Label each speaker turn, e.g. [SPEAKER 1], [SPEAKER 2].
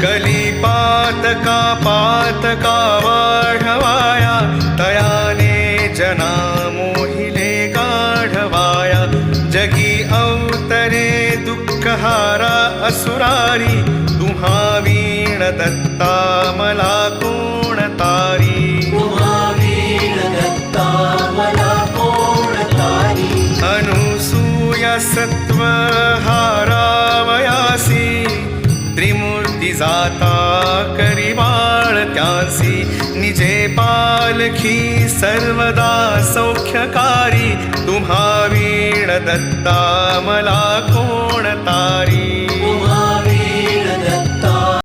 [SPEAKER 1] कलिपातका पातका वाढवाया तयाने जना मोहिले गाढवाया जगी अवतरे दुःखहारा असुरारी तुम्हा वीण दत्ता मला कोण तारी अनुसूया सत्वहारावयासी त्रिमूर्ती जाता करिवाळ त्यासी निजे पालखी सर्वदा सौख्यकारी तुम्हा वीण दत्ता मला कोण तारी